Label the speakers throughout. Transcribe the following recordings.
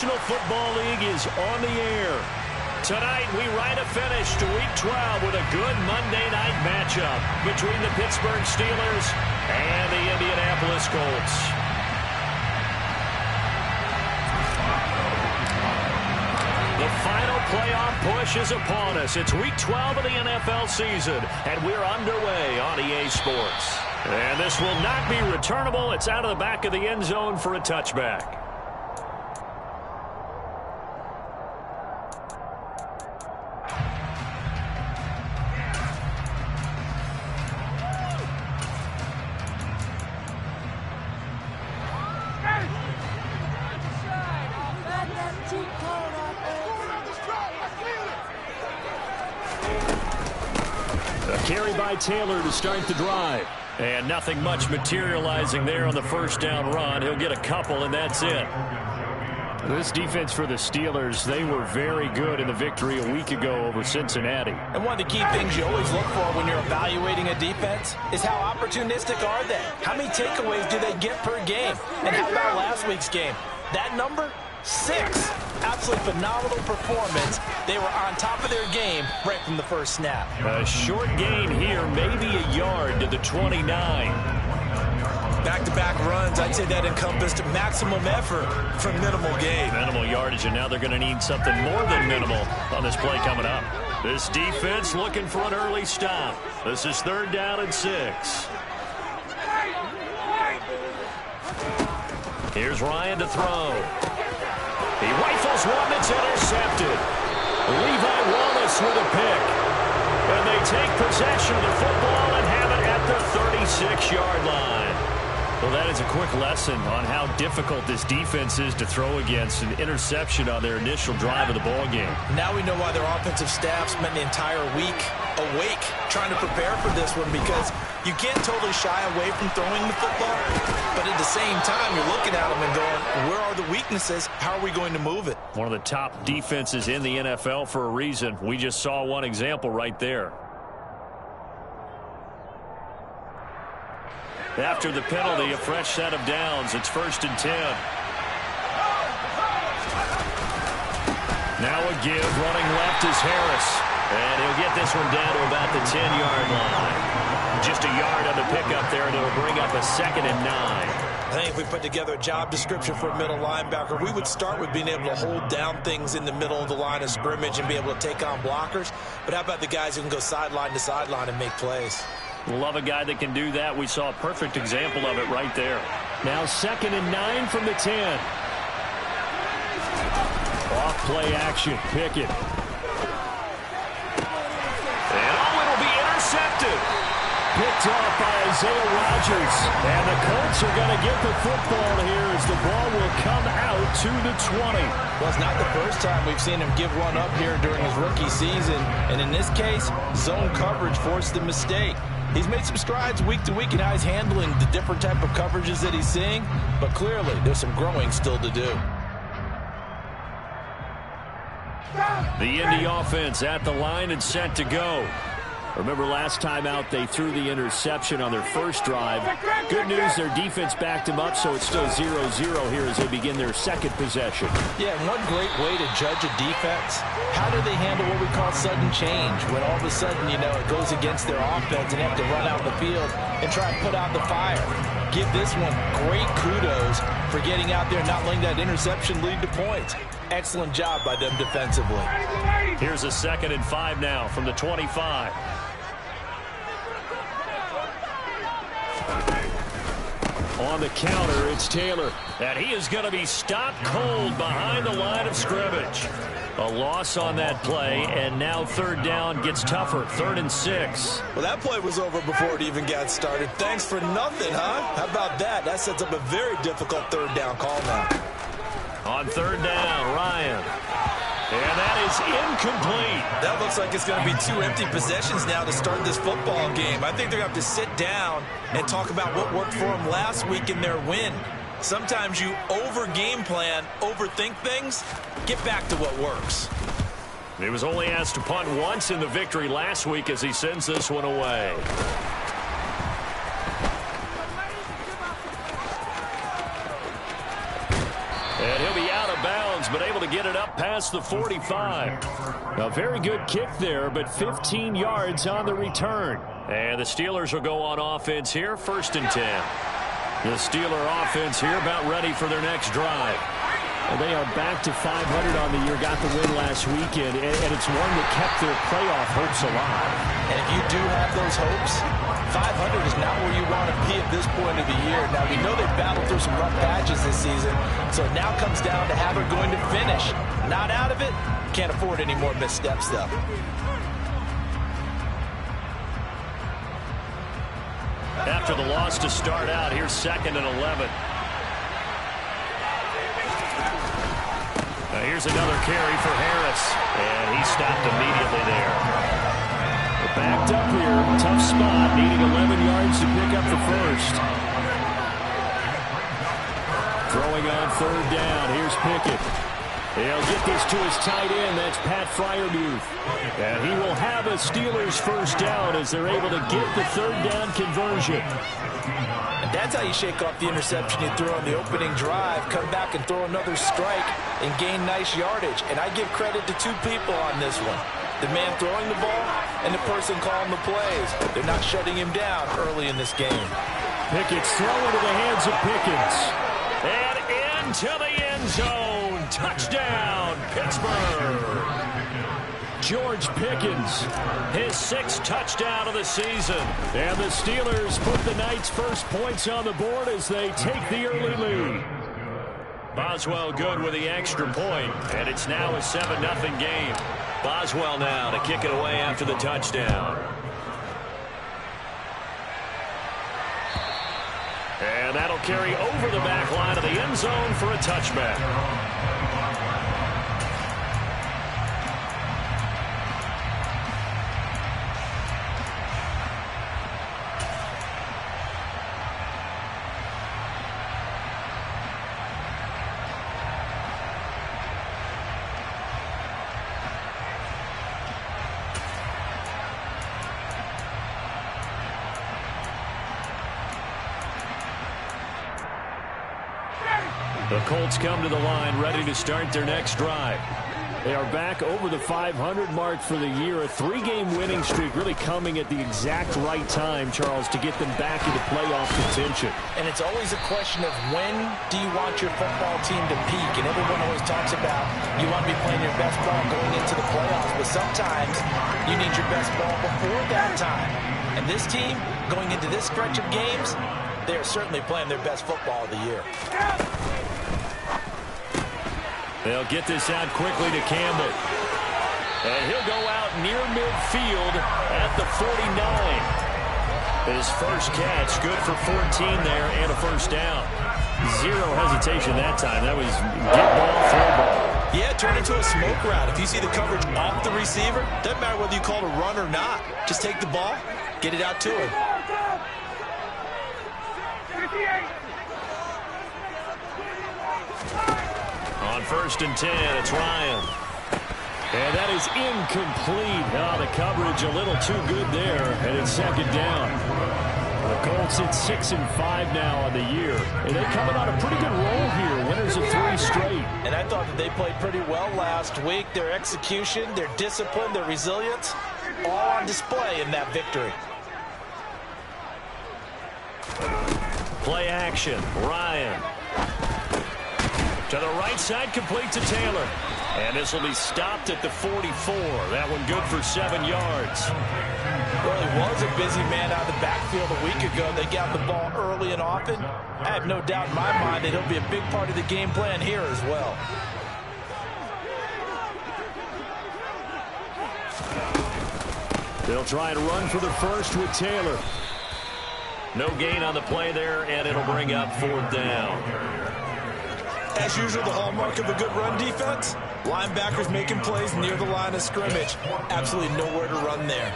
Speaker 1: National Football League is on the air. Tonight, we write a finish to Week 12 with a good Monday night matchup between the Pittsburgh Steelers and the Indianapolis Colts. The final playoff push is upon us. It's Week 12 of the NFL season, and we're underway on EA Sports. And this will not be returnable. It's out of the back of the end zone for a touchback. Carry by Taylor to start the drive. And nothing much materializing there on the first down run. He'll get a couple, and that's it. This defense for the Steelers, they were very good in the victory a week ago over Cincinnati.
Speaker 2: And one of the key things you always look for when you're evaluating a defense is how opportunistic are they? How many takeaways do they get per game? And how about last week's game? That number? 6. Absolutely phenomenal performance. They were on top of their game right from the first snap.
Speaker 1: A short gain here, maybe a yard to the 29.
Speaker 2: Back-to-back runs, I'd say that encompassed maximum effort for minimal gain.
Speaker 1: Minimal yardage, and now they're going to need something more than minimal on this play coming up. This defense looking for an early stop. This is 3rd down and 6. Here's Ryan to throw. He rifles one that's intercepted. Levi Wallace with a pick. And they take possession of the football and have it at the 36-yard line. Well, that is a quick lesson on how difficult this defense is to throw against. An interception on their initial drive of the ball game.
Speaker 2: Now we know why their offensive staff spent the entire week awake trying to prepare for this one, because you can't totally shy away from throwing the football, but at the same time you're looking at them and going, where are the weaknesses? How are we going to move it?
Speaker 1: One of the top defenses in the NFL for a reason. We just saw one example right there. After the penalty, a fresh set of downs. It's 1st and 10. Now a give. Running left is Harris. And he'll get this one down to about the 10-yard line. Just a yard on the pickup there, and it'll bring up a 2nd and 9.
Speaker 2: I think if we put together a job description for a middle linebacker, we would start with being able to hold down things in the middle of the line of scrimmage and be able to take on blockers. But how about the guys who can go sideline to sideline and make plays?
Speaker 1: Love a guy that can do that. We saw a perfect example of it right there. Now 2nd and 9 from the 10. Off play action. Pickett. And it'll be intercepted. Picked off by Isaiah Rodgers. And the Colts are going to get the football here as the ball will come out to the 20.
Speaker 2: Well, it's not the first time we've seen him give one up here during his rookie season. And in this case, zone coverage forced the mistake. He's made some strides week to week in how he's handling the different type of coverages that he's seeing. But clearly, there's some growing still to do.
Speaker 1: The Indy offense at the line and set to go. Remember last time out they threw the interception on their first drive. Good news, their defense backed them up, so it's still 0-0 here as they begin their second possession.
Speaker 2: Yeah, and one great way to judge a defense, how do they handle what we call sudden change? When all of a sudden, you know, it goes against their offense and they have to run out the field and try and put out the fire. Give this one great kudos for getting out there and not letting that interception lead to points. Excellent job by them defensively.
Speaker 1: Here's a 2nd and 5 now from the 25. On the counter, it's Taylor. And he is going to be stopped cold behind the line of scrimmage. A loss on that play, and now 3rd down gets tougher. 3rd and 6.
Speaker 2: Well, that play was over before it even got started. Thanks for nothing, huh? How about that? That sets up a very difficult 3rd down call now.
Speaker 1: On 3rd down, Ryan. And that is incomplete.
Speaker 2: That looks like it's going to be 2 empty possessions now to start this football game. I think they're going to have to sit down and talk about what worked for them last week in their win. Sometimes you over-game plan, overthink things. Get back to what works.
Speaker 1: He was only asked to punt once in the victory last week as he sends this one away. And he'll be out of bounds but able to get it up past the 45. A very good kick there, but 15 yards on the return. And the Steelers will go on offense here, 1st and 10. The Steeler offense here about ready for their next drive. Well, they are back to 500 on the year, got the win last weekend, and it's one that kept their playoff hopes alive.
Speaker 2: And if you do have those hopes, 500 is not where you want to be at this point of the year. Now, we know they've battled through some rough patches this season, so it now comes down to how they're going to finish. Not out of it. Can't afford any more missteps, though.
Speaker 1: After the loss to start out, here's 2nd and 11. Here's another carry for Harris, and he stopped immediately there. We're backed up here, tough spot, needing 11 yards to pick up the first. Throwing on 3rd down, here's Pickett. He'll get this to his tight end, that's Pat Freiermuth. And he will have a Steelers first down as they're able to get the 3rd down conversion.
Speaker 2: And that's how you shake off the interception you threw on the opening drive, come back and throw another strike and gain nice yardage. And I give credit to 2 people on this one. The man throwing the ball and the person calling the plays. They're not shutting him down early in this game.
Speaker 1: Pickett's thrown into the hands of Pickens. And into the end zone. Touchdown, Pittsburgh. George Pickens, his 6th touchdown of the season. And the Steelers put the Knights' first points on the board as they take the early lead. Boswell good with the extra point, and it's now a 7-0 game. Boswell now to kick it away after the touchdown. And that'll carry over the back line of the end zone for a touchback. The Colts come to the line ready to start their next drive. They are back over the 500 mark for the year. A 3-game winning streak really coming at the exact right time, Charles, to get them back into playoff contention.
Speaker 2: And it's always a question of when do you want your football team to peak? And everyone always talks about you want to be playing your best ball going into the playoffs, but sometimes you need your best ball before that time. And this team, going into this stretch of games, they are certainly playing their best football of the year.
Speaker 1: They'll get this out quickly to Campbell. And he'll go out near midfield at the 49. His first catch, good for 14 there and a first down. Zero hesitation that time. That was get ball, throw ball.
Speaker 2: Yeah, turn into a smoke route. If you see the coverage off the receiver, doesn't matter whether you call it a run or not. Just take the ball, get it out to him.
Speaker 1: On 1st and 10, it's Ryan. And that is incomplete. Oh, the coverage a little too good there, and it's 2nd down. The Colts at 6-5 now on the year. And they're coming on a pretty good roll here. Winners of 3 straight.
Speaker 2: And I thought that they played pretty well last week. Their execution, their discipline, their resilience, all on display in that victory.
Speaker 1: Play action. Ryan. To the right side, complete to Taylor. And this will be stopped at the 44. That one good for 7 yards.
Speaker 2: Well, he was a busy man out of the backfield a week ago. They got the ball early and often. I have no doubt in my mind that he'll be a big part of the game plan here as well.
Speaker 1: They'll try and run for the first with Taylor. No gain on the play there, and it'll bring up 4th down.
Speaker 2: As usual, the hallmark of a good run defense, linebackers making plays near the line of scrimmage. Absolutely nowhere to run there.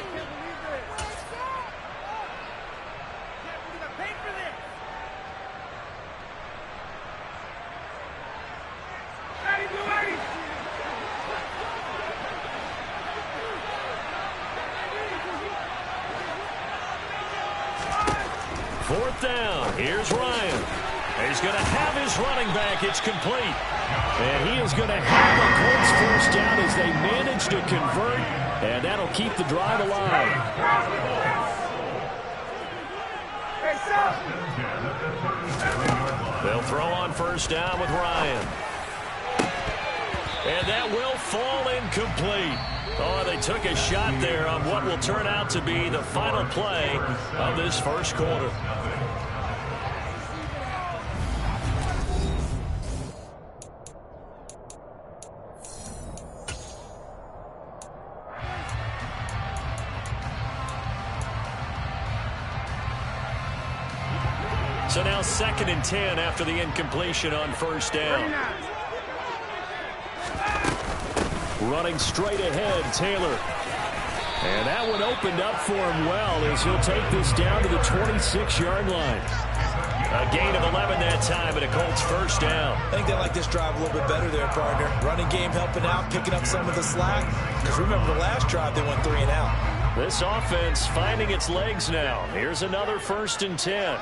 Speaker 1: Fourth down. Here's Ryan. He's going to have his running back. It's complete. And he is going to have the Colts first down as they manage to convert, and that'll keep the drive alive. They'll throw on first down with Ryan. And that will fall incomplete. Oh, they took a shot there on what will turn out to be the final play of this first quarter. So now 2nd and 10 after the incompletion on first down. Running straight ahead, Taylor. And that one opened up for him well as he'll take this down to the 26-yard line. A gain of 11 that time and a Colts first down.
Speaker 2: I think they like this drive a little bit better there, partner. Running game helping out, picking up some of the slack. Because remember the last drive, they went 3 and out.
Speaker 1: This offense finding its legs now. Here's another 1st and 10.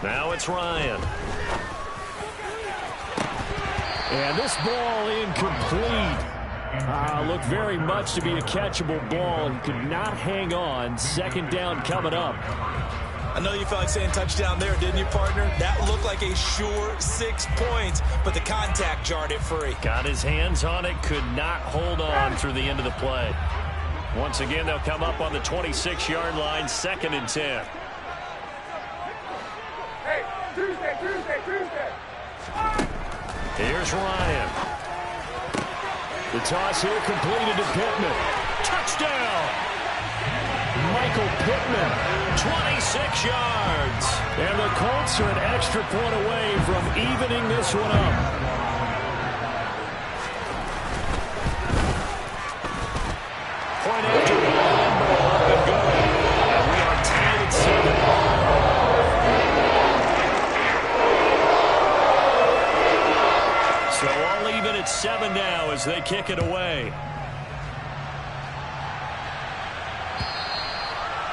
Speaker 1: Now it's Ryan. And this ball incomplete. Looked very much to be a catchable ball and could not hang on. 2nd down coming up.
Speaker 2: I know you felt like saying touchdown there, didn't you, partner? That looked like a sure 6 points, but the contact jarred it free.
Speaker 1: Got his hands on it, could not hold on through the end of the play. Once again, they'll come up on the 26-yard line, 2nd and 10.
Speaker 3: Hey, Tuesday.
Speaker 1: Here's Ryan. The toss here completed to Pittman. Touchdown! Michael Pittman, 26 yards. And the Colts are an extra point away from evening this one up. Point after one, up and going. And we are tied at 7. So all even at 7 now as they kick it away.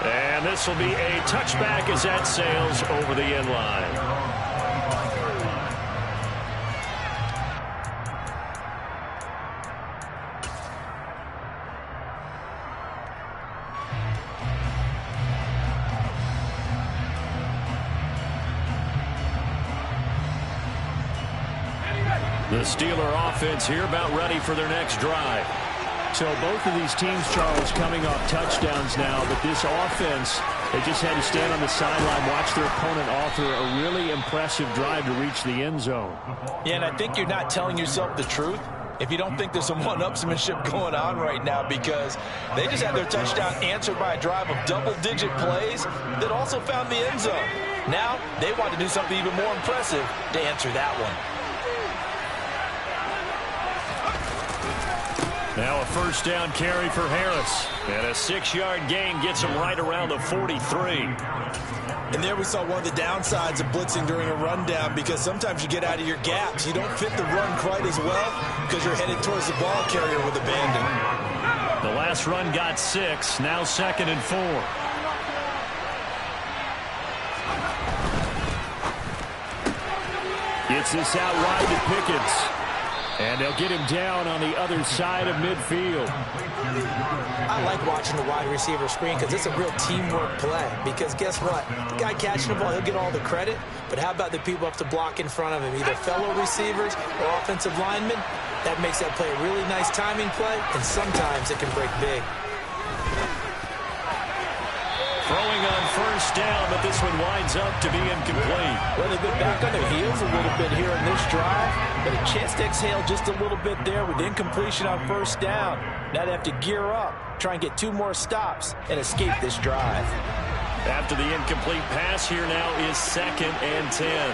Speaker 1: And this will be a touchback as that sails over the end line. The Steeler offense here about ready for their next drive. So both of these teams, Charles, coming off touchdowns now, but this offense, they just had to stand on the sideline, watch their opponent author a really impressive drive to reach the end zone.
Speaker 2: Yeah, and I think you're not telling yourself the truth if you don't think there's some one-upsmanship going on right now, because they just had their touchdown answered by a drive of double-digit plays that also found the end zone. Now they want to do something even more impressive to answer that one.
Speaker 1: Now a first down carry for Harris. And a 6-yard gain gets him right around the 43.
Speaker 2: And there we saw one of the downsides of blitzing during a rundown, because sometimes you get out of your gaps. You don't fit the run quite as well because you're headed towards the ball carrier with abandon.
Speaker 1: The last run got 6. Now 2nd and 4. Gets this out wide to Pickens. And they'll get him down on the other side of midfield.
Speaker 4: I like watching the wide receiver screen because it's a real teamwork play. Because guess what? The guy catching the ball, he'll get all the credit. But how about the people up to block in front of him? Either fellow receivers or offensive linemen. That makes that play a really nice timing play. And sometimes it can break big.
Speaker 1: Throwing on first down, but this one winds up to be incomplete.
Speaker 4: Well, they've been back on their heels a little bit here in this drive, but a chance to exhale just a little bit there with incompletion on first down. Now they have to gear up, try and get 2 more stops, and escape this drive.
Speaker 1: After the incomplete pass, here now is 2nd and 10.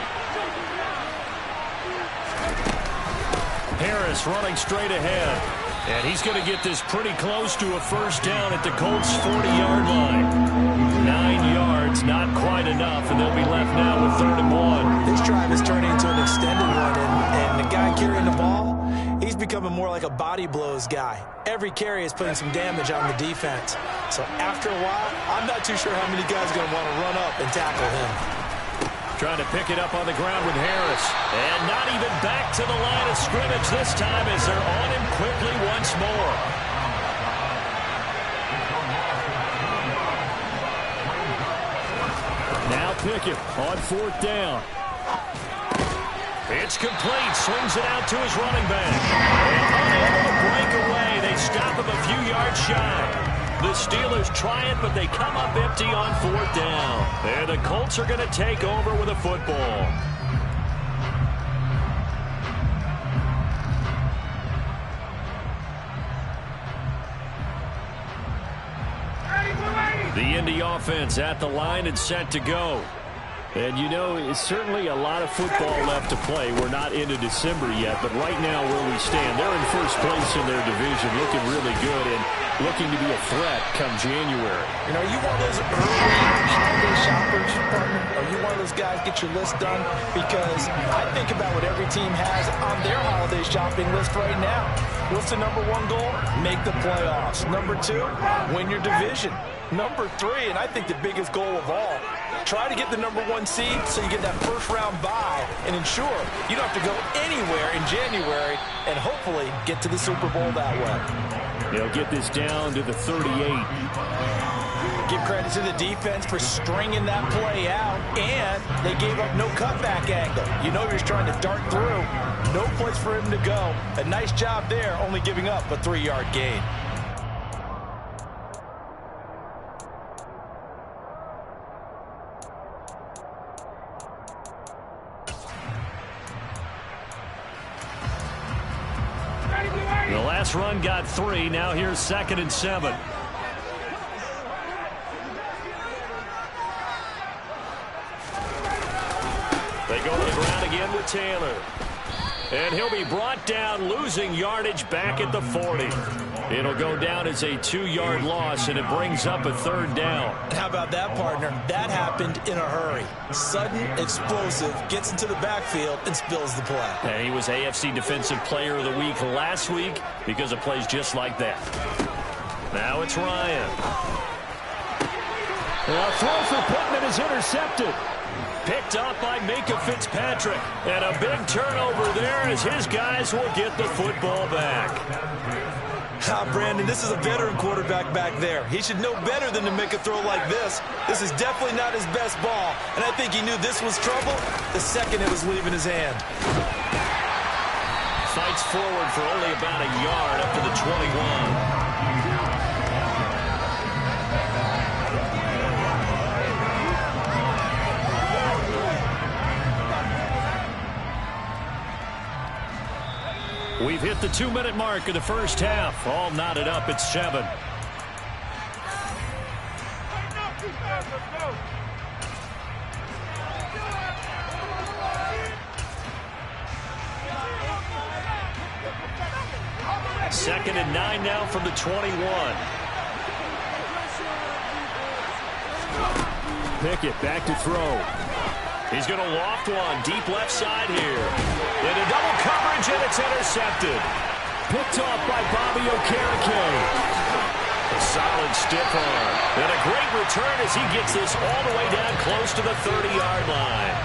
Speaker 1: Harris running straight ahead. And he's going to get this pretty close to a first down at the Colts' 40-yard line. 9 yards, not quite enough, and they'll be left now with 3rd and 1.
Speaker 4: This drive is turning into an extended one, and the guy carrying the ball, he's becoming more like a body blows guy. every carry is putting some damage on the defense. So after a while, I'm not too sure how many guys are going to want to run up and tackle him.
Speaker 1: Trying to pick it up on the ground with Harris. And not even back to the line of scrimmage this time as they're on him quickly once more. Now Pickett on 4th down. It's complete. Swings it out to his running back. And unable to break away. They stop him a few yards shy. The Steelers try it, but they come up empty on 4th down. And the Colts are going to take over with a football. The Indy offense at the line and set to go. And, you know, it's certainly a lot of football left to play. We're not into December yet, but right now where we stand, they're in first place in their division, looking really good and looking to be a threat come January.
Speaker 2: You know, are you one of those early holiday shoppers, partner? Are you one of those guys get your list done? Because I think about what every team has on their holiday shopping list right now. What's the #1 goal? Make the playoffs. #2, win your division. #3, and I think the biggest goal of all, try to get the #1 seed so you get that first-round bye and ensure you don't have to go anywhere in January and hopefully get to the Super Bowl that way.
Speaker 1: They'll get this down to the 38.
Speaker 4: Give credit to the defense for stringing that play out, and they gave up no cutback angle. You know you're just trying to dart through. No place for him to go. A nice job there, only giving up a 3-yard gain.
Speaker 1: The last run got 3. Now here's 2nd and 7. They go to the ground again with Taylor. And he'll be brought down, losing yardage back at the 40. It'll go down as a 2-yard loss, and it brings up a 3rd down.
Speaker 4: How about that, partner? That happened in a hurry. Sudden, explosive, gets into the backfield, and spills the play.
Speaker 1: And he was AFC Defensive Player of the Week last week because of plays just like that. Now it's Ryan. A throw for Pittman is intercepted. Picked up by Minka Fitzpatrick. And a big turnover there as his guys will get the football back.
Speaker 4: Brandon, this is a veteran quarterback back there. He should know better than to make a throw like this. This is definitely not his best ball, and I think he knew this was trouble the second it was leaving his hand.
Speaker 1: Fights forward for only about a yard up to the 21. We've hit the 2-minute mark of the first half. All knotted up at 7. Second and 9 now from the 21. Pickett back to throw. He's going to loft one deep left side here. Into double coverage, and it's intercepted. Picked off by Bobby Okereke. A solid stiff arm. And a great return as he gets this all the way down close to the 30-yard line.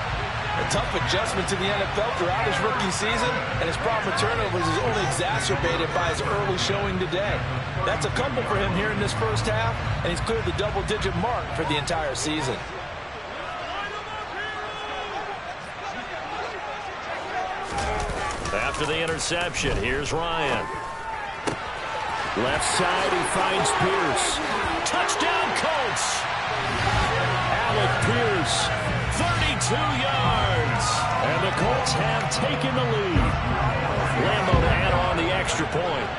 Speaker 2: A tough adjustment to the NFL throughout his rookie season, and his problem with turnovers is only exacerbated by his early showing today. That's a couple for him here in this first half, and he's cleared the double-digit mark for the entire season.
Speaker 1: After the interception, here's Ryan. Left side, he finds Pierce. Touchdown, Colts! Alec Pierce, 32 yards. And the Colts have taken the lead. Lambo to add on the extra point.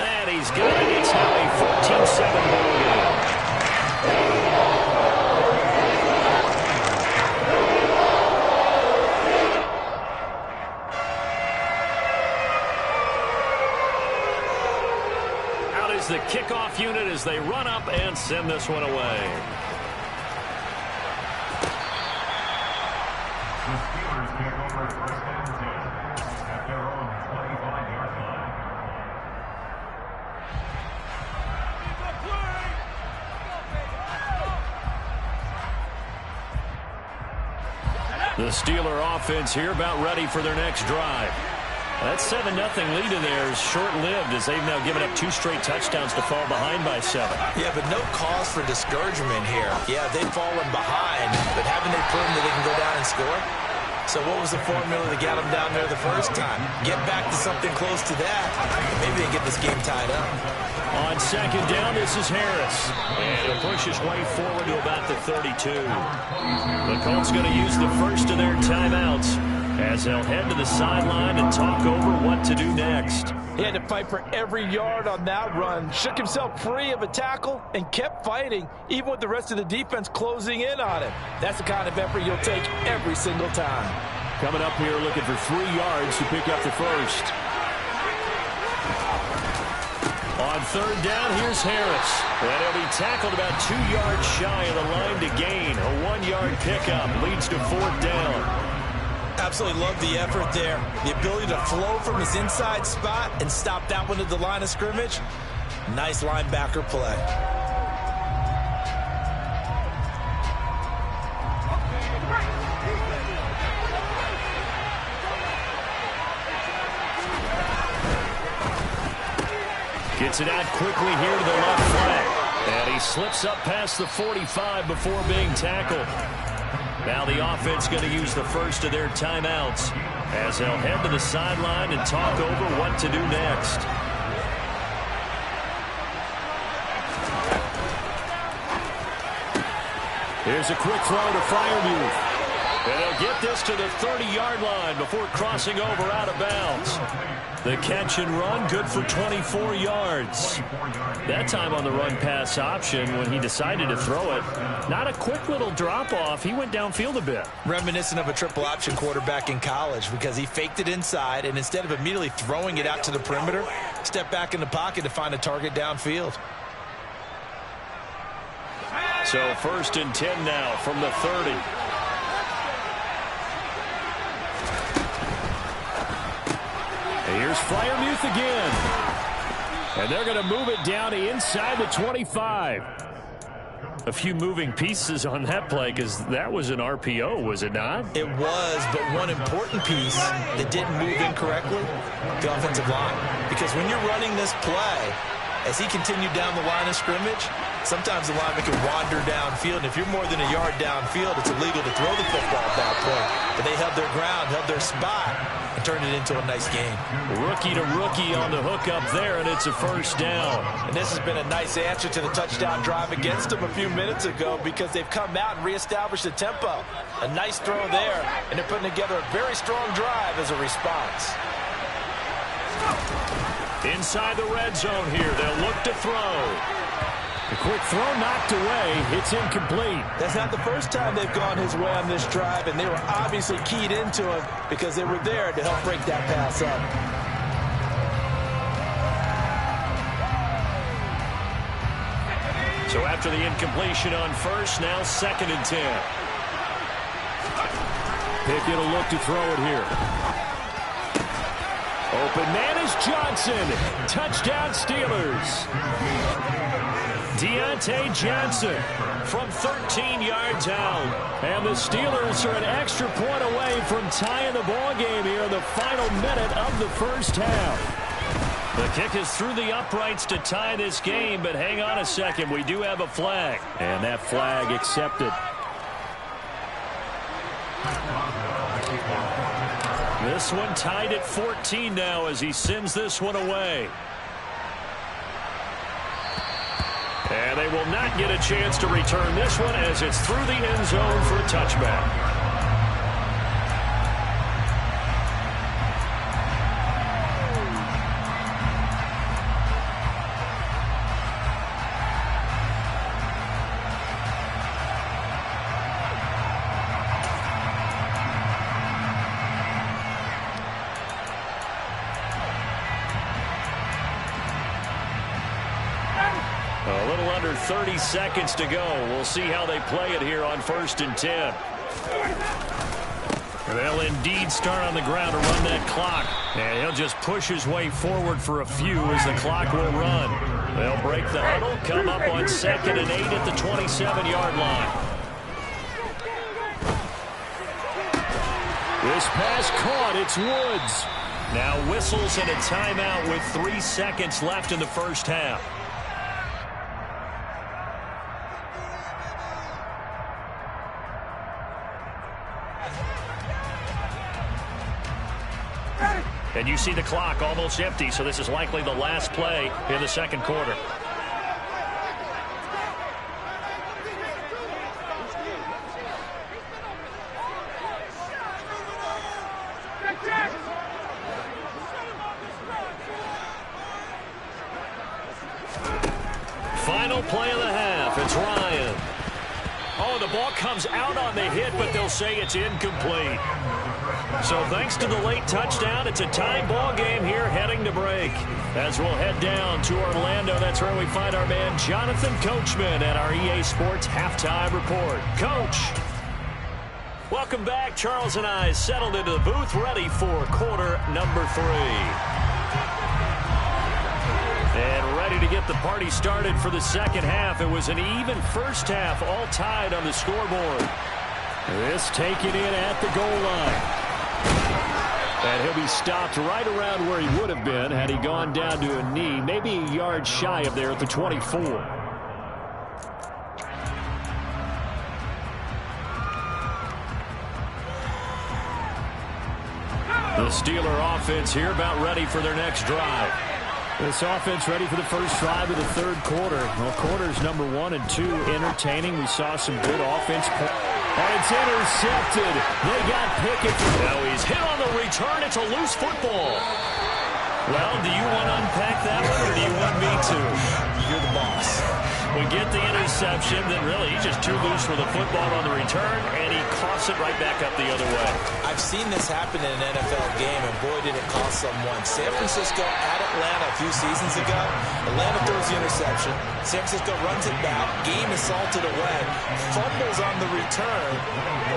Speaker 1: And he's got it. It's now a 14-7 ball game. The kickoff unit as they run up and send this one away. The Steeler offense here about ready for their next drive. That 7-0 lead in there is short-lived as they've now given up 2 straight touchdowns to fall behind by 7.
Speaker 4: Yeah, but no cause for discouragement here. Yeah, they've fallen behind, but haven't they proven that they can go down and score? So what was the formula that got them down there the first time? Get back to something close to that, and maybe they get this game tied up.
Speaker 1: On second down, this is Harris. And he'll push his way forward to about the 32. The Colts going to use the first of their timeouts as they'll head to the sideline and talk over what to do next.
Speaker 2: He had to fight for every yard on that run, shook himself free of a tackle, and kept fighting, even with the rest of the defense closing in on him. That's the kind of effort you'll take every single time.
Speaker 1: Coming up here looking for 3 yards to pick up the first. On third down, here's Harris. And he'll be tackled about 2 yards shy of the line to gain. A 1-yard pickup leads to 4th down.
Speaker 4: Absolutely love the effort there. The ability to flow from his inside spot and stop that one at the line of scrimmage. Nice linebacker play.
Speaker 1: Gets it out quickly here to the left flank. And he slips up past the 45 before being tackled. Now the offense going to use the first of their timeouts as they'll head to the sideline and talk over what to do next. Here's a quick throw to Freiermuth. And they'll get this to the 30-yard line before crossing over out of bounds. The catch and run, good for 24 yards. That time on the run-pass option when he decided to throw it. Not a quick little drop-off. He went downfield a bit.
Speaker 4: Reminiscent of a triple option quarterback in college because he faked it inside, and instead of immediately throwing it out to the perimeter, stepped back in the pocket to find a target downfield.
Speaker 1: So 1st and 10 now from the 30. Here's Freiermuth again. And they're going to move it down to inside the 25. A few moving pieces on that play because that was an RPO, was it not?
Speaker 4: It was, but one important piece that didn't move incorrectly, the offensive line. Because when you're running this play, as he continued down the line of scrimmage, sometimes the lineman can wander downfield, and if you're more than a yard downfield, it's illegal to throw the football at that point. But they held their ground, held their spot, and turned it into a nice game.
Speaker 1: Rookie to rookie on the hook up there, and it's a 1st down.
Speaker 4: And this has been a nice answer to the touchdown drive against them a few minutes ago because they've come out and reestablished the tempo. A nice throw there, and they're putting together a very strong drive as a response.
Speaker 1: Inside the red zone here, they'll look to throw. The quick throw knocked away. It's incomplete.
Speaker 2: That's not the first time they've gone his way on this drive, and they were obviously keyed into him because they were there to help break that pass up.
Speaker 1: So after the incompletion on 1st, now 2nd and 10. Pickett will look to throw it here. Open man is Johnson. Touchdown Steelers. Deontay Johnson from 13 yards out. And the Steelers are an extra point away from tying the ball game here in the final minute of the 1st half. The kick is through the uprights to tie this game, but hang on a second. We do have a flag. And that flag accepted. This one tied at 14 now as he sends this one away. And they will not get a chance to return this one as it's through the end zone for a touchback. A little under 30 seconds to go. We'll see how they play it here on 1st and 10. They'll indeed start on the ground to run that clock. And he'll just push his way forward for a few as the clock will run. They'll break the huddle, come up on 2nd and 8 at the 27-yard line. This pass caught. It's Woods. Now whistles and a timeout with 3 seconds left in the first half. And you see the clock almost empty, so this is likely the last play in the second quarter. Final play of the half. It's Ryan. Oh, the ball comes out on the hit, but they'll say it's incomplete. So thanks to the late touchdown, it's a tie ball game here heading to break. As we'll head down to Orlando, that's where we find our man Jonathan Coachman at our EA Sports Halftime Report. Coach. Welcome back. Charles and I settled into the booth ready for quarter number 3. And ready to get the party started for the second half. It was an even first half, all tied on the scoreboard. This taken in at the goal line. And he'll be stopped right around where he would have been had he gone down to a knee, maybe a yard shy of there at the 24. The Steeler offense here about ready for their next drive. This offense ready for the first drive of the third quarter. Well, quarters number 1 and 2 entertaining. We saw some good offense. And it's intercepted. They got Pickett. Now he's hit on the return. It's a loose football. Well, do you want to unpack that one, or do you want me to?
Speaker 4: You're the boss.
Speaker 1: We get the interception, then really he's just too loose for the football on the return, and he coughs it right back up the other way.
Speaker 4: I've seen this happen in an NFL game, and boy, did it cost someone. San Francisco at Atlanta a few seasons ago. Atlanta throws the interception. San Francisco runs it back. Game is salted away. Fumbles on the return.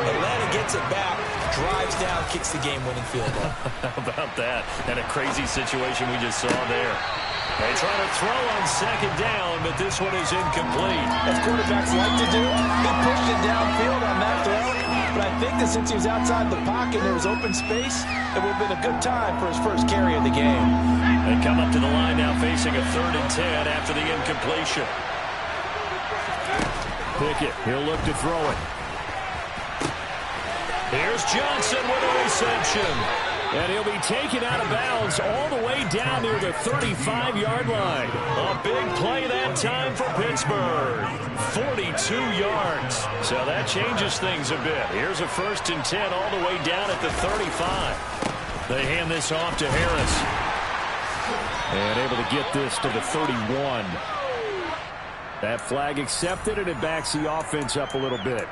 Speaker 4: Atlanta gets it back. Drives down, kicks the game-winning field goal.
Speaker 1: How about that? And a crazy situation we just saw there. They try to throw on second down, but this one is incomplete.
Speaker 4: As quarterbacks like to do, they pushed it downfield on that throw. But I think that since he was outside the pocket and there was open space, it would have been a good time for his first carry of the game.
Speaker 1: They come up to the line now facing a 3rd and 10 after the incompletion. Pickett, he'll look to throw it. Here's Johnson with a reception. And he'll be taken out of bounds all the way down near the 35-yard line. A big play that time for Pittsburgh. 42 yards. So that changes things a bit. Here's a 1st and 10 all the way down at the 35. They hand this off to Harris. And able to get this to the 31. That flag accepted, and it backs the offense up a little bit.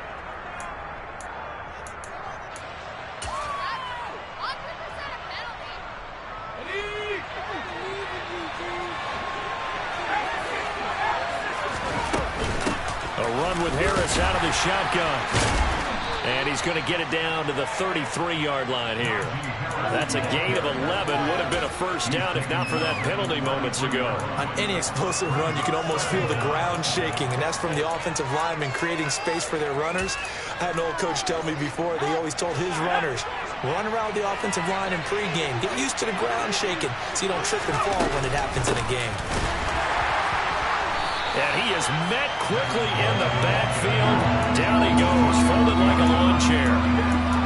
Speaker 1: With Harris out of the shotgun. And he's going to get it down to the 33-yard line here. That's a gain of 11. Would have been a first down if not for that penalty moments ago.
Speaker 4: On any explosive run, you can almost feel the ground shaking, and that's from the offensive linemen creating space for their runners. I had an old coach tell me before, they always told his runners, run around the offensive line in pregame. Get used to the ground shaking so you don't trip and fall when it happens in a game.
Speaker 1: And he is met quickly in the backfield. Down he goes, folded like a lawn chair.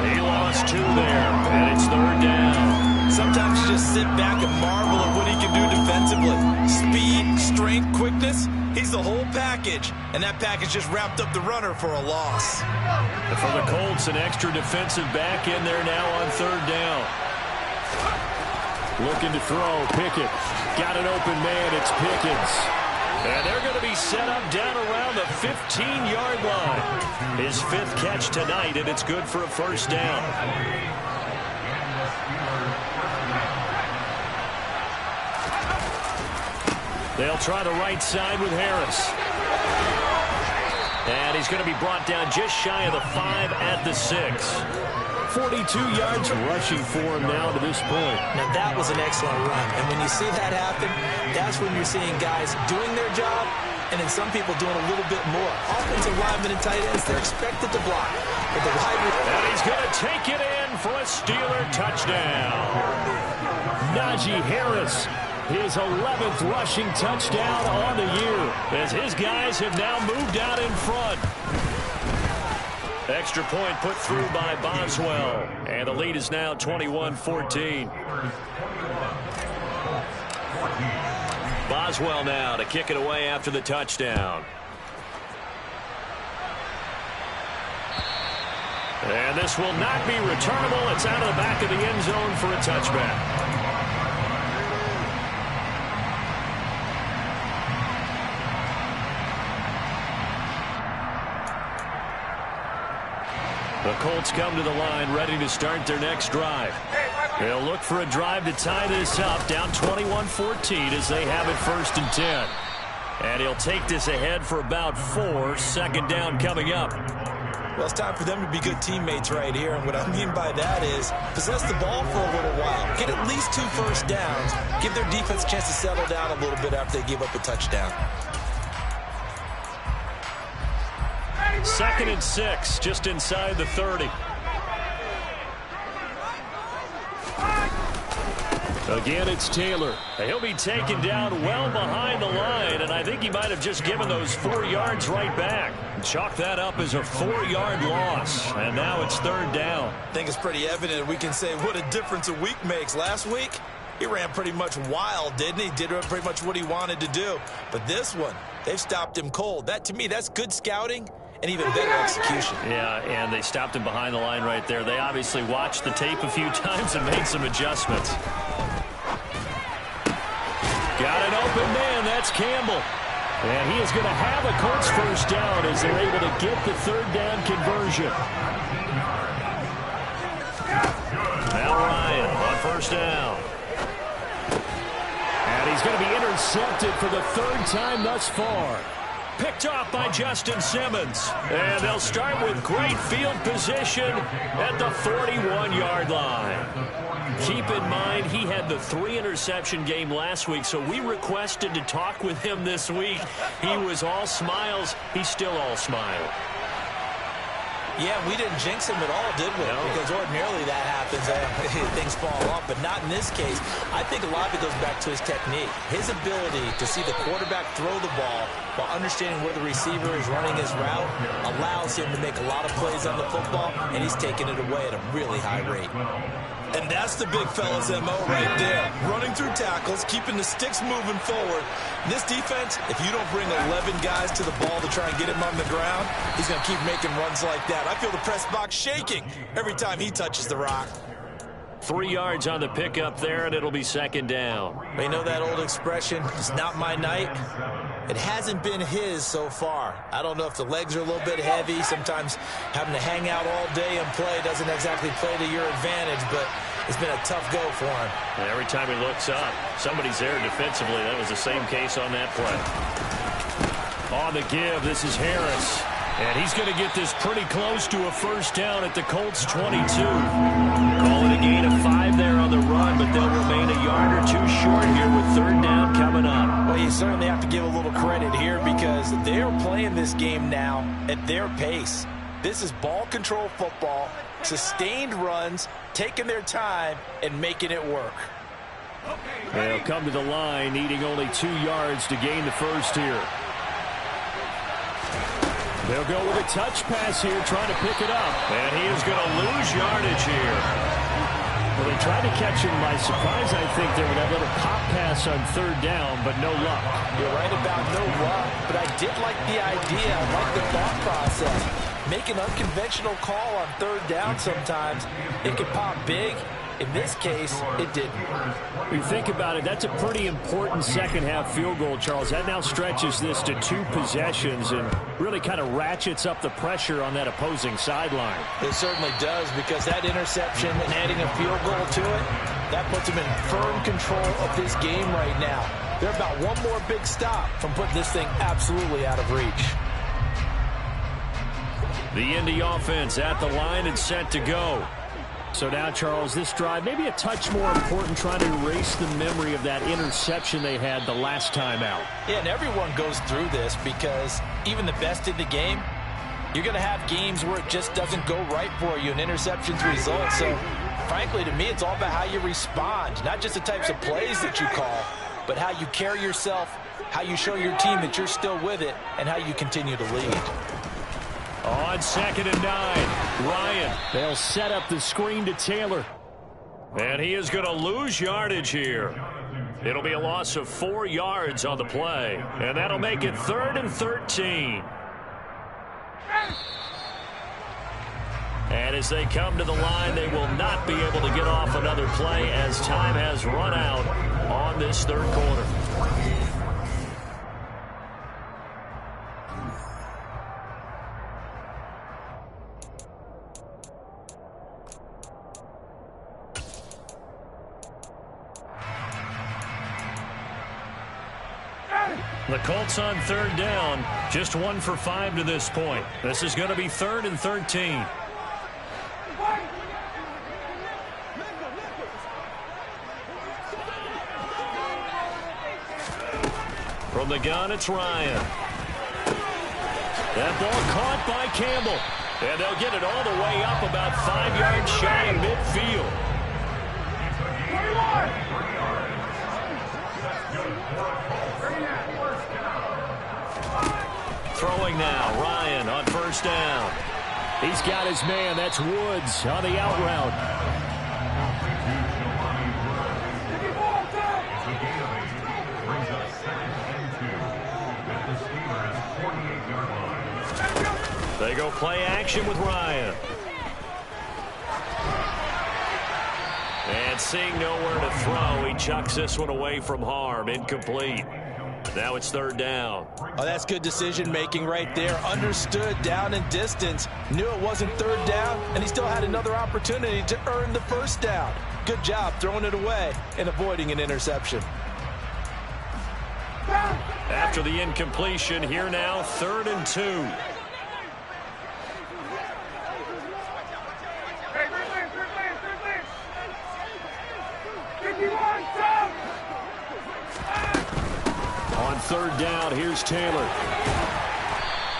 Speaker 1: He lost 2 there, and it's 3rd down.
Speaker 4: Sometimes you just sit back and marvel at what he can do defensively. Speed, strength, quickness, he's the whole package. And that package just wrapped up the runner for a loss.
Speaker 1: And for the Colts, an extra defensive back in there now on 3rd down. Looking to throw, Pickett. Got an open man, it's Pickens. And they're going to be set up down around the 15-yard line. His 5th catch tonight, and it's good for a first down. They'll try the right side with Harris. And he's going to be brought down just shy of the 5 at the 6. 42 yards rushing for him now to this point.
Speaker 4: Now that was an excellent run. And when you see that happen, that's when you're seeing guys doing their job and then some people doing a little bit more. Offensive linemen and tight ends, they're expected to block. But the
Speaker 1: and he's going to take it in for a Steeler touchdown. Najee Harris, his 11th rushing touchdown on the year, as his guys have now moved out in front. Extra point put through by Boswell, and the lead is now 21-14. Boswell now to kick it away after the touchdown. And this will not be returnable. It's out of the back of the end zone for a touchback. The Colts come to the line ready to start their next drive. They'll look for a drive to tie this up, down 21-14 as they have it 1st and 10. And he'll take this ahead for about 4, 2nd down coming up.
Speaker 4: Well, it's time for them to be good teammates right here. And what I mean by that is possess the ball for a little while. Get at least 2 first downs. Give their defense a chance to settle down a little bit after they give up a touchdown.
Speaker 1: 2nd and 6, just inside the 30. Again, it's Taylor. He'll be taken down well behind the line, and I think he might have just given those 4 yards right back. Chalk that up as a 4-yard loss, and now it's 3rd down.
Speaker 4: I think it's pretty evident we can say what a difference a week makes. Last week, he ran pretty much wild, didn't he? Did pretty much what he wanted to do. But this one, they've stopped him cold. That, to me, that's good scouting and even better execution.
Speaker 1: Yeah, and they stopped him behind the line right there. They obviously watched the tape a few times and made some adjustments. Got an open man. That's Campbell. And he is going to have a Colts first down as they're able to get the 3rd down conversion. Now Ryan on 1st down. And he's going to be intercepted for the 3rd time thus far. Picked off by Justin Simmons. And they'll start with great field position at the 41-yard line. Keep in mind, he had the 3-interception game last week, so we requested to talk with him this week. He was all smiles. He's still all smile.
Speaker 4: Yeah, we didn't jinx him at all, did we?
Speaker 1: No.
Speaker 4: Because ordinarily that happens. Things fall off, but not in this case. I think a lot of it goes back to his technique. His ability to see the quarterback throw the ball while understanding where the receiver is running his route allows him to make a lot of plays on the football, and he's taking it away at a really high rate. And that's the big fella's MO right there. Running through tackles, keeping the sticks moving forward. This defense, if you don't bring 11 guys to the ball to try and get him on the ground, he's going to keep making runs like that. I feel the press box shaking every time he touches the rock.
Speaker 1: 3 yards on the pickup there, and it'll be 2nd down.
Speaker 4: You know that old expression, it's not my night? It hasn't been his so far. I don't know if the legs are a little bit heavy. Sometimes having to hang out all day and play doesn't exactly play to your advantage, but it's been a tough go for him.
Speaker 1: And every time he looks up, somebody's there defensively. That was the same case on that play. On the give, this is Harris. And he's going to get this pretty close to a first down at the Colts 22. Call it a gain of 5 there on the run, but they'll remain a yard or 2 short here with 3rd down coming up.
Speaker 4: Well, you certainly have to give a little credit here because they're playing this game now at their pace. This is ball control football, sustained runs, taking their time, and making it work.
Speaker 1: They'll come to the line, needing only 2 yards to gain the first here. They'll go with a touch pass here, trying to pick it up. And he is going to lose yardage here. Well, they tried to catch him by surprise, I think, there with that little pop pass on 3rd down, but no luck.
Speaker 4: You're right about no luck, but I did like the idea. I like the thought process. Make an unconventional call on 3rd down sometimes. It could pop big. In this case, it didn't.
Speaker 1: When you think about it, that's a pretty important second-half field goal, Charles. That now stretches this to 2 possessions and really kind of ratchets up the pressure on that opposing sideline.
Speaker 4: It certainly does, because that interception and adding a field goal to it, that puts them in firm control of this game right now. They're about one more big stop from putting this thing absolutely out of reach.
Speaker 1: The Indy offense at the line and set to go. So now, Charles, this drive maybe a touch more important, trying to erase the memory of that interception they had the last time out.
Speaker 2: Yeah, and everyone goes through this because even the best in the game, you're going to have games where it just doesn't go right for you, and interceptions result. So, frankly, to me, it's all about how you respond, not just the types of plays that you call, but how you carry yourself, how you show your team that you're still with it, and how you continue to lead.
Speaker 1: On 2nd and 9, Ryan. They'll set up the screen to Taylor. And he is going to lose yardage here. It'll be a loss of 4 yards on the play. And that'll make it 3rd and 13. And as they come to the line, they will not be able to get off another play as time has run out on this 3rd quarter. The Colts on 3rd down, just 1 for 5 to this point. This is going to be 3rd and 13. From the gun, it's Ryan. That ball caught by Campbell. And they'll get it all the way up about 5 yards shy of midfield. Throwing now, Ryan on 1st down. He's got his man, that's Woods on the out route. They go play action with Ryan. And seeing nowhere to throw, he chucks this one away from harm, incomplete. Now it's 3rd down.
Speaker 2: Oh, that's good decision-making right there. Understood down and distance. Knew it wasn't 3rd down, and he still had another opportunity to earn the 1st down. Good job throwing it away and avoiding an interception.
Speaker 1: After the incompletion, here now, 3rd and 2. On 3rd down, here's Taylor.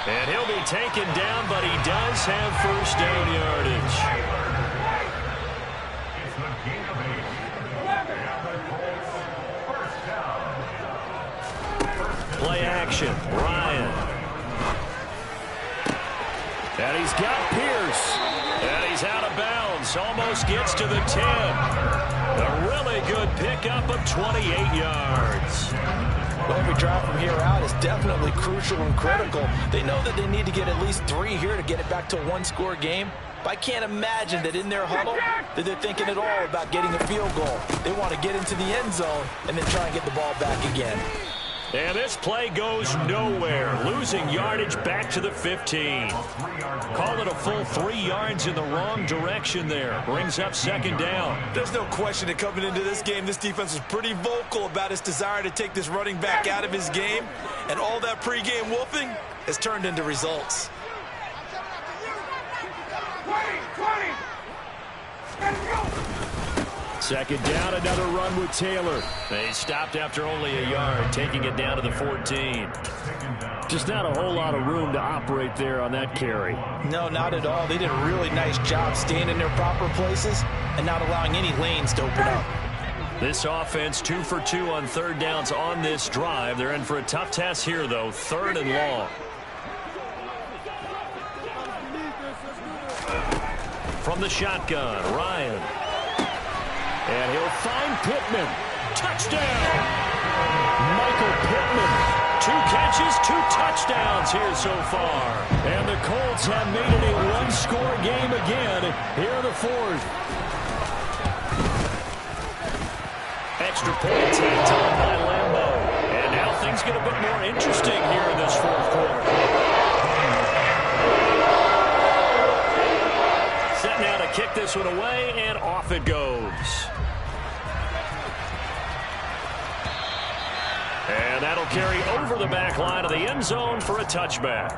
Speaker 1: And he'll be taken down, but he does have 1st down yardage. Play action, Ryan. And he's got Pierce. And he's out of bounds, almost gets to the 10. A really good pickup of 28 yards.
Speaker 2: Well, every drive from here out is definitely crucial and critical. They know that they need to get at least 3 here to get it back to a 1-score game. But I can't imagine that in their huddle that they're thinking at all about getting a field goal. They want to get into the end zone and then try and get the ball back again.
Speaker 1: And this play goes nowhere, losing yardage back to the 15. Call it a full 3 yards in the wrong direction there. Brings up 2nd down.
Speaker 4: There's no question that coming into this game, this defense was pretty vocal about its desire to take this running back out of his game. And all that pregame wolfing has turned into results.
Speaker 1: 2nd down, another run with Taylor. They stopped after only a yard, taking it down to the 14. Just not a whole lot of room to operate there on that carry.
Speaker 2: No, not at all. They did a really nice job staying in their proper places and not allowing any lanes to open up.
Speaker 1: This offense 2 for 2 on 3rd downs on this drive. They're in for a tough task here, though. 3rd and long. From the shotgun, Ryan. And he'll find Pittman. Touchdown! Michael Pittman. 2 catches, 2 touchdowns here so far. And the Colts have made it a 1-score game again here in the 4th. Extra point tacked on by Lambo. And now things get a bit more interesting here in this 4th quarter. Set now to kick this one away, and off it goes. And that'll carry over the back line of the end zone for a touchback.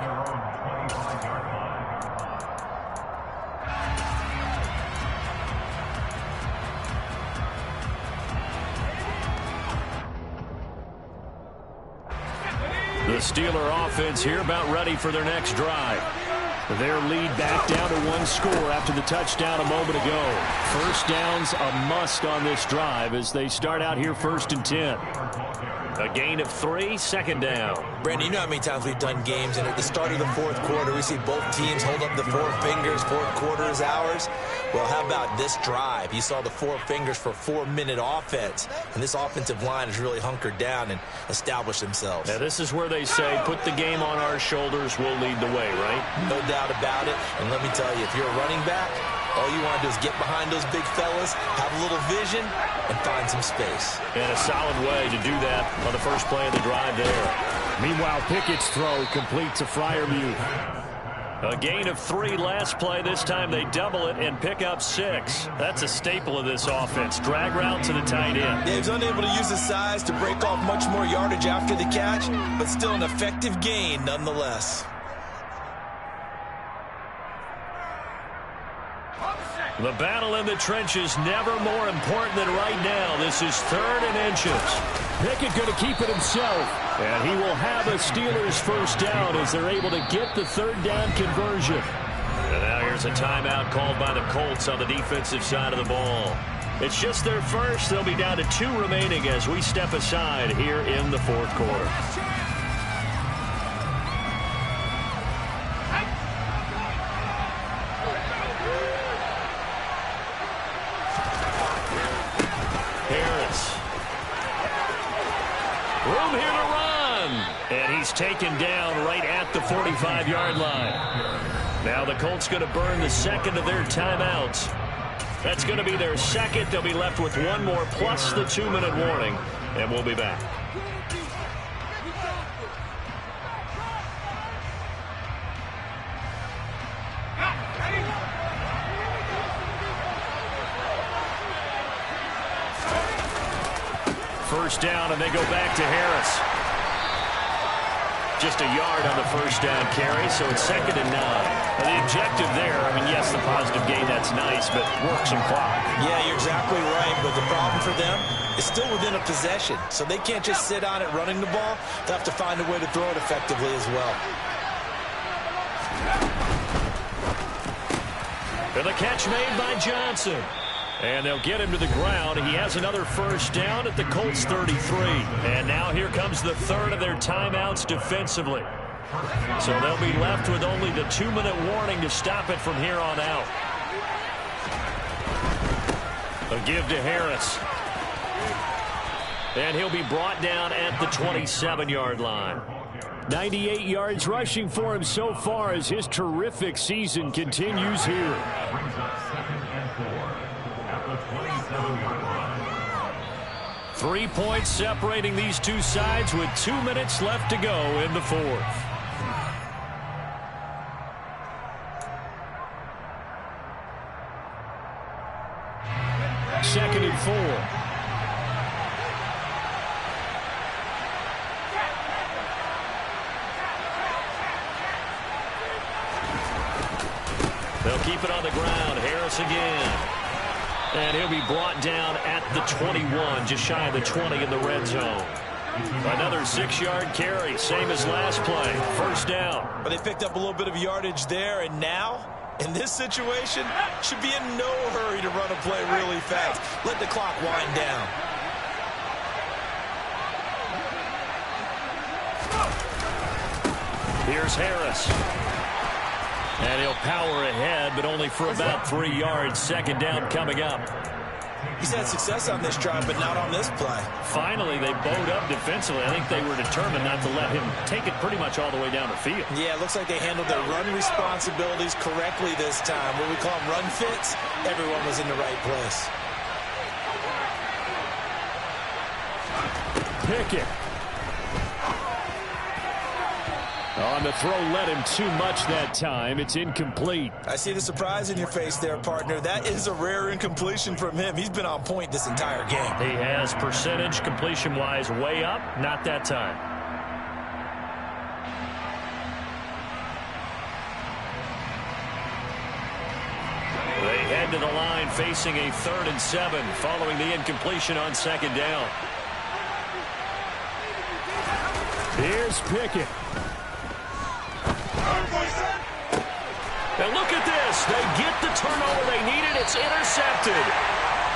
Speaker 1: The Steeler offense here about ready for their next drive. Their lead back down to 1 score after the touchdown a moment ago. First down's a must on this drive as they start out here 1st and 10. A gain of 3, 2nd down.
Speaker 4: Brandon, you know how many times we've done games, and at the start of the 4th quarter, we see both teams hold up the 4 fingers, 4th quarter is ours. Well, how about this drive? You saw the 4 fingers for 4-minute offense, and this offensive line has really hunkered down and established themselves.
Speaker 1: Now, this is where they say, put the game on our shoulders, we'll lead the way, right?
Speaker 4: No doubt about it, and let me tell you, if you're a running back, all you want to do is get behind those big fellas, have a little vision, and find some space.
Speaker 1: And a solid way to do that on the first play of the drive there. Meanwhile, Pickett's throw complete to Freiermuth. A gain of 3 last play. This time they double it and pick up 6. That's a staple of this offense. Drag route to the tight end.
Speaker 4: Yeah, he was unable to use his size to break off much more yardage after the catch, but still an effective gain nonetheless.
Speaker 1: The battle in the trenches never more important than right now. This is 3rd and inches. Pickett going to keep it himself. And he will have a Steelers first down as they're able to get the 3rd down conversion. And now here's a timeout called by the Colts on the defensive side of the ball. It's just their first. They'll be down to 2 remaining as we step aside here in the 4th quarter. Room here to run. And he's taken down right at the 45-yard line. Now the Colts going to burn the 2nd of their timeouts. That's going to be their 2nd. They'll be left with 1 more plus the 2-minute warning. And we'll be back. First down, and they go back to Harris. Just a yard on the first down carry, so it's 2nd and 9. Now, the objective there, I mean, yes, the positive gain, that's nice, but work some clock.
Speaker 4: Yeah, you're exactly right, but the problem for them is still within a possession, so they can't just sit on it running the ball. They'll have to find a way to throw it effectively as well.
Speaker 1: And the catch made by Johnson. And they'll get him to the ground. He has another first down at the Colts 33. And now here comes the 3rd of their timeouts defensively. So they'll be left with only the 2-minute warning to stop it from here on out. A give to Harris. And he'll be brought down at the 27-yard line. 98 yards rushing for him so far as his terrific season continues here. 3 points separating these two sides with 2 minutes left to go in the 4th. Second and 4. They'll keep it on the ground. Harris again. And he'll be brought down at the 21, just shy of the 20 in the red zone. Another 6-yard carry, same as last play. First down.
Speaker 4: But they picked up a little bit of yardage there, and now, in this situation, should be in no hurry to run a play really fast. Let the clock wind down.
Speaker 1: Here's Harris. And he'll power ahead, but only for about 3 yards. Second down coming up.
Speaker 4: He's had success on this drive, but not on this play.
Speaker 1: Finally, they bowed up defensively. I think they were determined not to let him take it pretty much all the way down the field. Yeah,
Speaker 4: it looks like they handled their run responsibilities correctly this time. What we call them run fits, everyone was in the right place.
Speaker 1: Pickett. On the throw, led him too much that time. It's incomplete.
Speaker 4: I see the surprise in your face there, partner. That is a rare incompletion from him. He's been on point this entire game.
Speaker 1: He has percentage completion-wise way up. Not that time. They head to the line facing a 3rd and 7 following the incompletion on second down. Here's Pickett. And look at this. They get the turnover they needed. It's intercepted.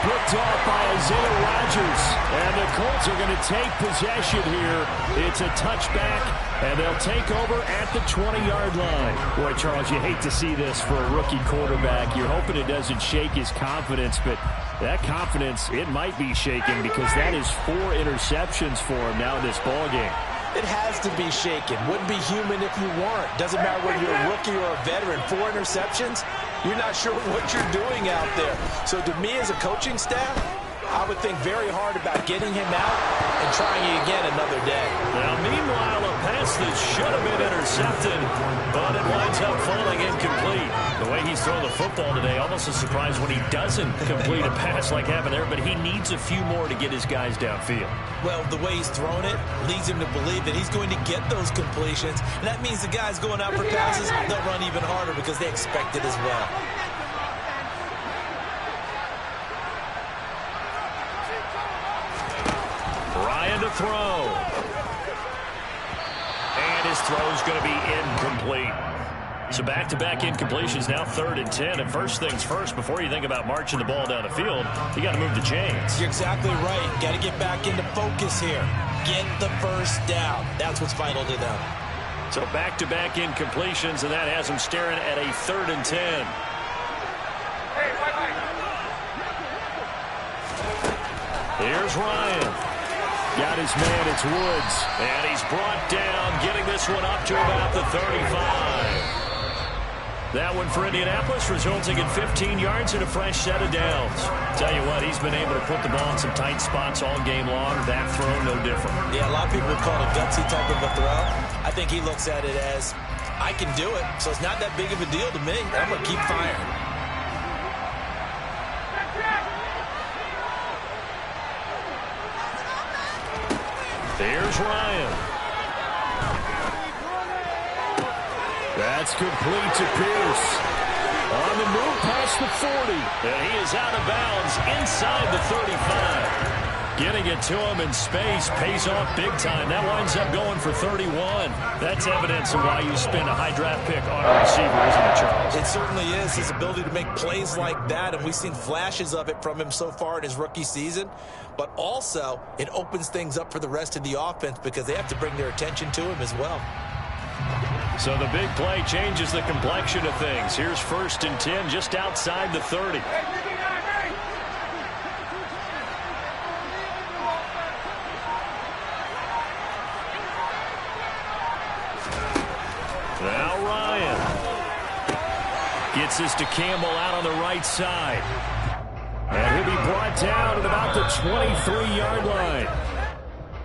Speaker 1: Picked off by Isaiah Rodgers. And the Colts are going to take possession here. It's a touchback, and they'll take over at the 20-yard line. Boy, Charles, you hate to see this for a rookie quarterback. You're hoping it doesn't shake his confidence, but that confidence, it might be shaken because that is 4 interceptions for him now in this ballgame.
Speaker 4: It has to be shaken. Wouldn't be human if you weren't. Doesn't matter whether you're a rookie or a veteran. 4 interceptions, you're not sure what you're doing out there. So to me as a coaching staff, I would think very hard about getting him out and trying again another day.
Speaker 1: Now, meanwhile, a pass that should have been intercepted, but it winds up falling incomplete. The way he's throwing the football today, almost a surprise when he doesn't complete a pass like happened there, but he needs a few more to get his guys downfield.
Speaker 4: Well, the way he's thrown it leads him to believe that he's going to get those completions. And that means the guys going out for passes, they'll run even harder because they expect it as well.
Speaker 1: Ryan to throw. And his throw is going to be incomplete. So back-to-back incompletions, now 3rd and 10. And first things first, before you think about marching the ball down the field, you got to move the chains.
Speaker 4: You're exactly right. Got to get back into focus here. Get the first down. That's what's vital to them.
Speaker 1: So back-to-back incompletions, and that has them staring at a 3rd and 10. Here's Ryan. Got his man, it's Woods. And he's brought down, getting this one up to about the 35. That one for Indianapolis, resulting in 15 yards and a fresh set of downs. Tell you what, he's been able to put the ball in some tight spots all game long. That throw, no different.
Speaker 4: Yeah, a lot of people would call it a gutsy type of a throw. I think he looks at it as, I can do it, so it's not that big of a deal to me. I'm going to keep firing.
Speaker 1: There's Ryan. That's complete to Pierce. On the move past the 40. And he is out of bounds inside the 35. Getting it to him in space pays off big time. That winds up going for 31. That's evidence of why you spend a high draft pick on a receiver, isn't it, Charles?
Speaker 4: It certainly is. His ability to make plays like that, and we've seen flashes of it from him so far in his rookie season. But also, it opens things up for the rest of the offense because they have to bring their attention to him as well.
Speaker 1: So the big play changes the complexion of things. Here's 1st and 10 just outside the 30. Now Ryan gets this to Campbell out on the right side. And he'll be brought down at about the 23-yard line.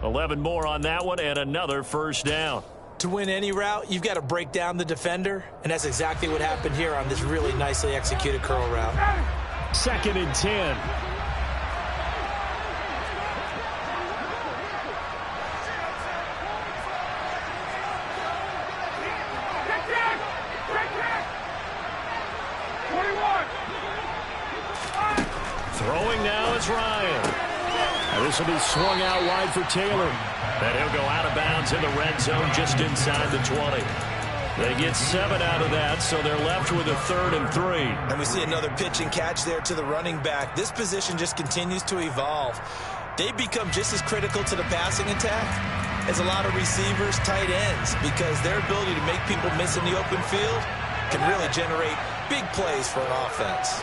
Speaker 1: 11 more on that one and another first down.
Speaker 4: To win any route, you've got to break down the defender, and that's exactly what happened here on this really nicely executed curl route.
Speaker 1: 2nd and 10. Throwing now is Ryan. And this will be swung out wide for Taylor. And he'll go out of bounds in the red zone just inside the 20. They get 7 out of that, so they're left with a 3rd and 3.
Speaker 4: And we see another pitch and catch there to the running back. This position just continues to evolve. They become just as critical to the passing attack as a lot of receivers, tight ends, because their ability to make people miss in the open field can really generate big plays for an offense.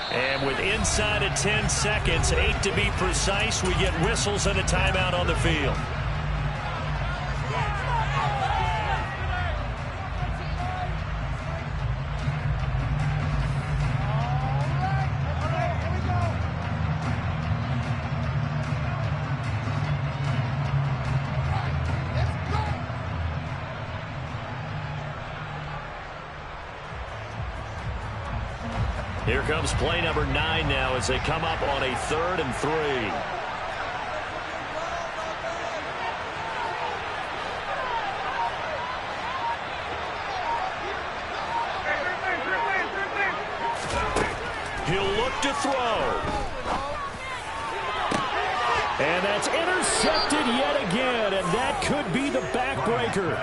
Speaker 1: And with inside of 10 seconds, 8 to be precise, we get whistles and a timeout on the field. Here comes play number 9 now as they come up on a 3rd and 3. He'll look to throw. And that's intercepted yet again, and that could be the backbreaker.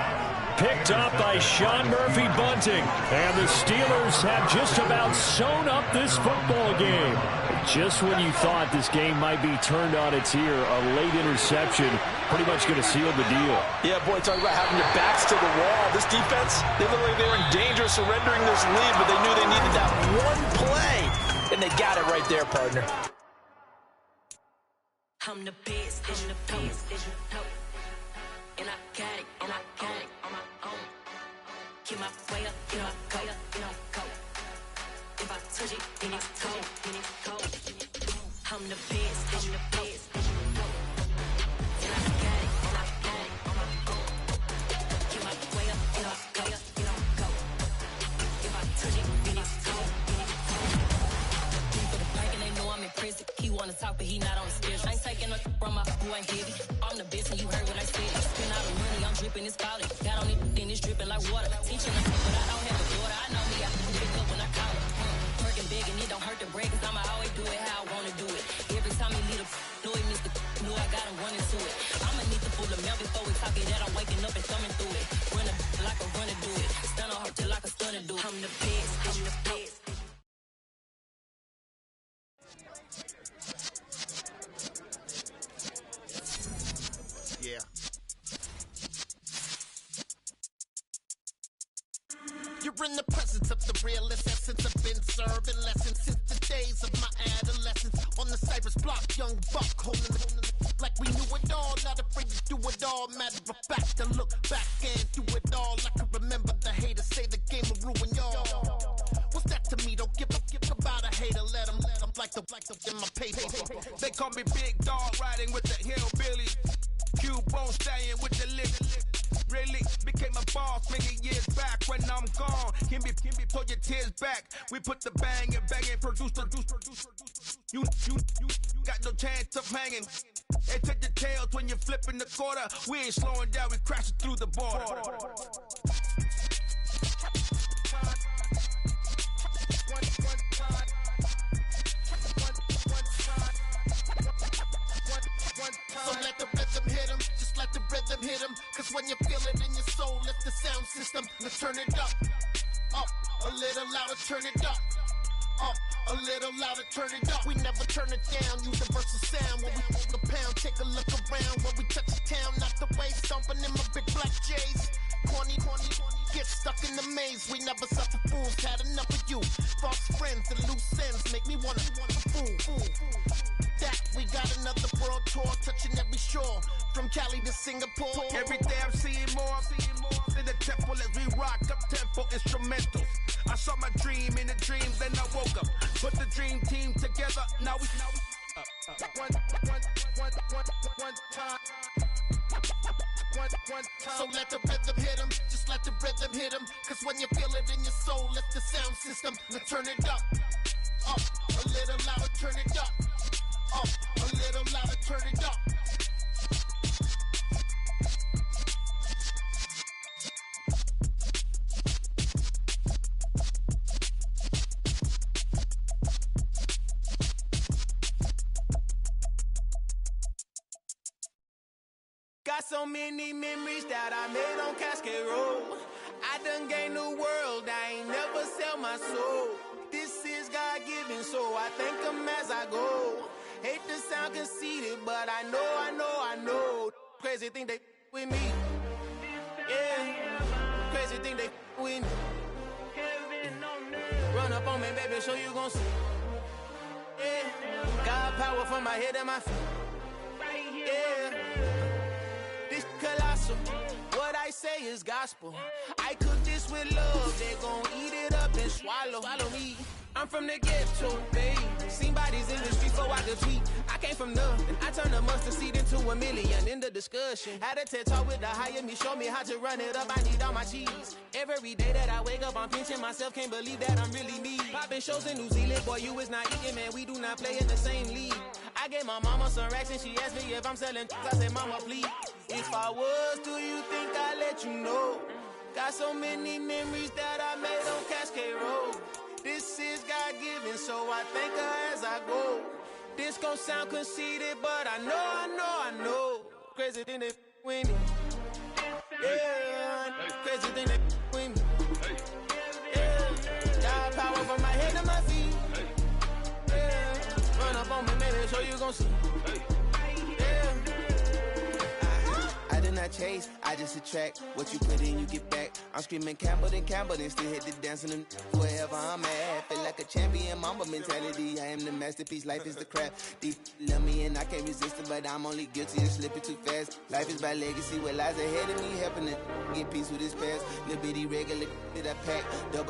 Speaker 1: Picked up by Sean Murphy Bunting. And the Steelers have just about sewn up this football game. Just when you thought this game might be turned on its ear, a late interception pretty much going to seal the deal.
Speaker 2: Yeah, boy, talk about having your backs to the wall. This defense, they look like they were in danger of surrendering this lead, but they knew they needed that one play, and they got it right there, partner.
Speaker 3: I'm the best, I'm the best, and I got it, on my own. Get my way up, get my go. If I touch it, then it's cold. I'm the best, and I got it, on my own. Get my way up, get my go. If I touch it, then it's cold. For the prank and they know I'm in prison. He wanna talk, but he not on the schedule. I ain't taking no from my who ain't heavy. I'm the best, and you heard what I said. Spend all the money, I'm dripping, it's falling. Got on it, then it's dripping like water. Teaching them, but I don't have a daughter. I know me, I can pick up when I call her. Working big, and it don't hurt to break, cause I'ma always do it how I wanna do it. Every time he lead a know he missed the know I got him running to it. I'ma need to pull the mail before we talk it that I'm waking up and thumbing through it. Run a like a runner do it. Stun on her till like a stunner do it. I'm the best, I'm the best.
Speaker 5: Yeah. You're in the presence of the realest essence. I've been serving lessons since the days of my adolescence. On the Cypress block, young buck holding like we knew it all. Not afraid to do it all. Matter of fact, to look back and do it all. I can remember the haters say the game will ruin y'all. What's that to me? Don't give about a hater. Let them like the in my paper.
Speaker 6: They call me Big Dog, riding with the hillbillies. Cube-bone stallion with the lip. Really became a boss many years back. When I'm gone, can be pull your tears back. We put the bang and produce. You got no chance of hanging. They take the tails when you're flipping the quarter. We ain't slowing down, we crashing through the border.
Speaker 5: So let the rhythm hit him, just let the rhythm hit him. Cause when you feel it in your soul, lift the sound system. Let's turn it up, a little louder, turn it up, a little louder, turn it up. We never turn it down, universal sound. When we move the pound, take a look around. When we touch the town, not the way, stomping in my big black J's. Corny, get stuck in the maze. We never suffer fools, had enough of you. False friends and loose ends make me wanna fool. That we got another world tour, touching every shore, from Cali to Singapore.
Speaker 6: Every day I'm seeing more in the temple as we rock up tempo instrumentals. I saw my dream in the dreams, then I woke up. Put the dream team together, now we one time.
Speaker 5: So let the rhythm hit him, just let the rhythm hit him. Cause when you feel it in your soul, lift the sound system. Now turn it up, a little louder, turn it up, a little louder, turn it up.
Speaker 6: Got so many memories that I made on Cascade Road. I done gained the world, I ain't never sell my soul. This is God-given, so I thank him as I go. Hate to sound conceited, but I know. Crazy thing they with me. Yeah, crazy thing they with me. Run up on me, baby, show you gon' see. Yeah, God power from my head and my feet. Yeah. This colossal, what I say is gospel. I cook this with love, they gon' eat it up and swallow me. I'm from the ghetto, babe. Seen bodies in the streets, so I could tweet. I came from nothing, I turned a mustard seed into a million. In the discussion, had a TED talk with the higher me, show me how to run it up. I need all my cheese. Every day that I wake up, I'm pinching myself, can't believe that I'm really me. Popping shows in New Zealand, boy, you is not eating, man. We do not play in the same league. I gave my mama some racks and she asked me if I'm selling. I said, mama, please. If I was, do you think I'd let you know? Got so many memories that I made on Cascade Road. This is God-given, so I thank her as I go. This gon' sound conceited, but I know. Crazy thing they with me. Yeah, crazy thing they with me. Yeah, got power from my head to my feet. Yeah, run up on me, maybe so you gon' see. Yeah. I do not chase, I just attract. What you put in, you get back. I'm screaming Campbell, then still hit the dancing and wherever I'm at. Feel like a champion, mamba mentality. I am the masterpiece, life is the crap. Deep love me and I can't resist it, but I'm only guilty of slipping too fast. Life is by legacy, what lies ahead of me, helping to get peace with this past. Little bitty regular that I pack, double